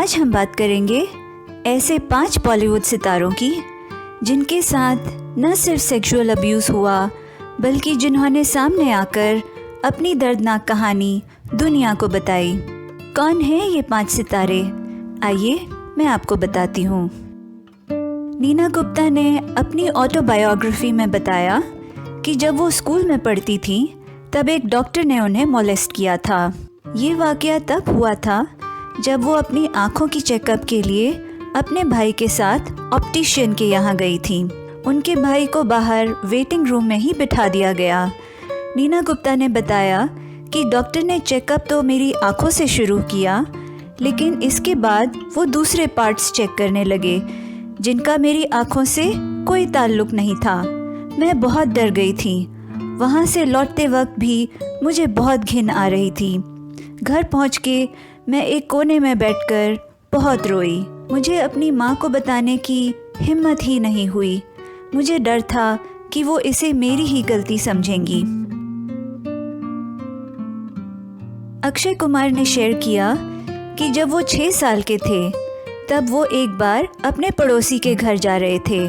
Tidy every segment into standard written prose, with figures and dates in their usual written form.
आज हम बात करेंगे ऐसे 5 बॉलीवुड सितारों की जिनके साथ न सिर्फ सेक्सुअल अब्यूज़ हुआ बल्कि जिन्होंने सामने आकर अपनी दर्दनाक कहानी दुनिया को बताई। कौन है ये 5 सितारे? आइए मैं आपको बताती हूँ। नीना गुप्ता ने अपनी ऑटोबायोग्राफी में बताया कि जब वो स्कूल में पढ़ती थी तब एक डॉक्टर ने उन्हें मोलेस्ट किया था। ये वाक़या तब हुआ था जब वो अपनी आँखों की चेकअप के लिए अपने भाई के साथ ऑप्टिशियन के यहाँ गई थी। उनके भाई को बाहर वेटिंग रूम में ही बिठा दिया गया। नीना गुप्ता ने बताया कि डॉक्टर ने चेकअप तो मेरी आँखों से शुरू किया, लेकिन इसके बाद वो दूसरे पार्ट्स चेक करने लगे जिनका मेरी आँखों से कोई ताल्लुक़ नहीं था। मैं बहुत डर गई थी। वहाँ से लौटते वक्त भी मुझे बहुत घिन आ रही थी। घर पहुँच के मैं एक कोने में बैठकर बहुत रोई। मुझे अपनी माँ को बताने की हिम्मत ही नहीं हुई। मुझे डर था कि वो इसे मेरी ही गलती समझेंगी। अक्षय कुमार ने शेयर किया कि जब वो 6 साल के थे तब वो एक बार अपने पड़ोसी के घर जा रहे थे।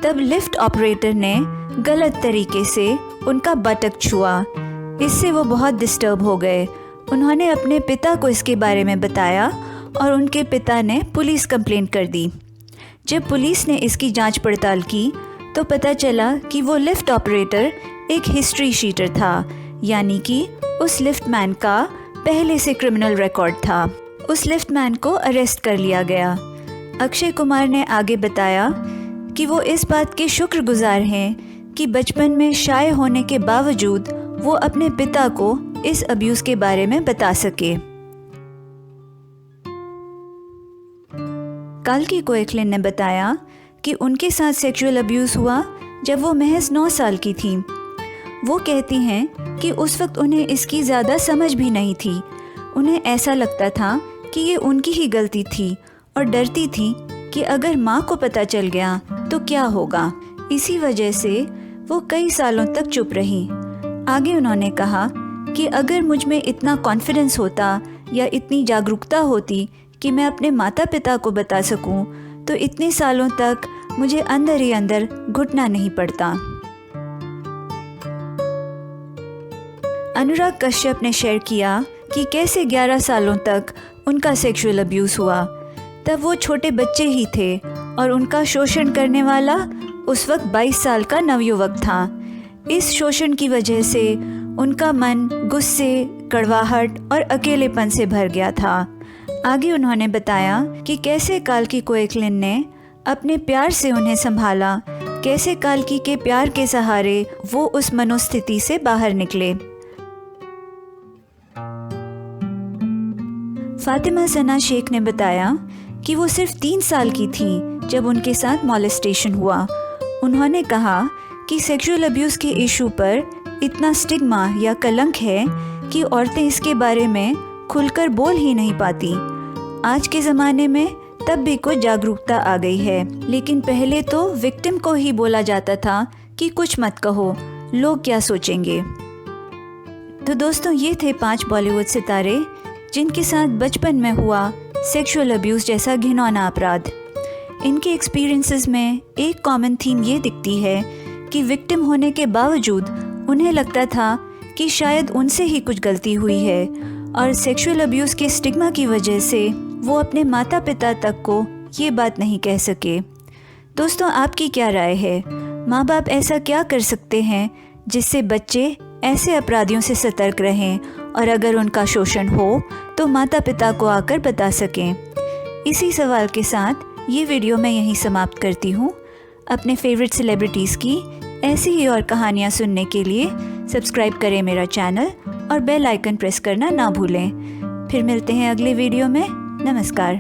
तब लिफ्ट ऑपरेटर ने गलत तरीके से उनका बटक छुआ। इससे वो बहुत डिस्टर्ब हो गए। उन्होंने अपने पिता को इसके बारे में बताया और उनके पिता ने पुलिस कंप्लेंट कर दी। जब पुलिस ने इसकी जांच पड़ताल की तो पता चला कि वो लिफ्ट ऑपरेटर एक हिस्ट्री शीटर था, यानी कि उस लिफ्टमैन का पहले से क्रिमिनल रिकॉर्ड था। उस लिफ्टमैन को अरेस्ट कर लिया गया। अक्षय कुमार ने आगे बताया कि वो इस बात के शुक्रगुजार हैं कि बचपन में शाय होने के बावजूद वो अपने पिता को इस अब्यूज़ के बारे में बता सके। काल्की कोएचलिन ने बताया कि उनके साथ सेक्सुअल अब्यूज़ हुआ जब वो महज 9 साल की थी। वो कहती हैं कि उस वक्त उन्हें इसकी ज़्यादा समझ भी नहीं थी। उन्हें ऐसा लगता था कि ये उनकी ही गलती थी और डरती थी कि अगर माँ को पता चल गया तो क्या होगा। इसी वजह से वो कई सालों तक चुप रही। आगे उन्होंने कहा कि अगर मुझ में इतना कॉन्फिडेंस होता या इतनी जागरूकता होती कि मैं अपने माता पिता को बता सकूं, तो इतने सालों तक मुझे अंदर ही अंदर घुटना नहीं पड़ता। अनुराग कश्यप ने शेयर किया कि कैसे 11 सालों तक उनका सेक्सुअल अब्यूज़ हुआ। तब वो छोटे बच्चे ही थे और उनका शोषण करने वाला उस वक्त 22 साल का नवयुवक था। इस शोषण की वजह से उनका मन गुस्से, कड़वाहट और अकेलेपन से भर गया था। आगे उन्होंने बताया कि कैसे काल्की कोएचलिन ने अपने प्यार से उन्हें संभाला, कैसे काल्की के प्यार के सहारे वो उस मनोस्थिति से बाहर निकले। फातिमा सना शेख ने बताया कि वो सिर्फ 3 साल की थी जब उनके साथ मॉलेस्टेशन हुआ। उन्होंने कहा कि सेक्सुअल अब्यूज़ के इशू पर इतना स्टिग्मा या कलंक है कि औरतें इसके बारे में खुलकर बोल ही नहीं पाती। आज के ज़माने में तब भी कुछ जागरूकता आ गई है, लेकिन पहले तो विक्टिम को ही बोला जाता था कि कुछ मत कहो, लोग क्या सोचेंगे। तो दोस्तों, ये थे 5 बॉलीवुड सितारे जिनके साथ बचपन में हुआ सेक्सुअल अब्यूज़ जैसा घिनौना अपराध। इनके एक्सपीरियंसेस में एक कॉमन थीम ये दिखती है कि विक्टिम होने के बावजूद उन्हें लगता था कि शायद उनसे ही कुछ गलती हुई है और सेक्सुअल अब्यूज़ के स्टिग्मा की वजह से वो अपने माता पिता तक को ये बात नहीं कह सके। दोस्तों, आपकी क्या राय है? माँ बाप ऐसा क्या कर सकते हैं जिससे बच्चे ऐसे अपराधियों से सतर्क रहें और अगर उनका शोषण हो तो माता पिता को आकर बता सकें? इसी सवाल के साथ ये वीडियो मैं यहीं समाप्त करती हूँ। अपने फेवरेट सेलिब्रिटीज़ की ऐसी ही और कहानियाँ सुनने के लिए सब्सक्राइब करें मेरा चैनल और बेल आइकन प्रेस करना ना भूलें। फिर मिलते हैं अगले वीडियो में। नमस्कार।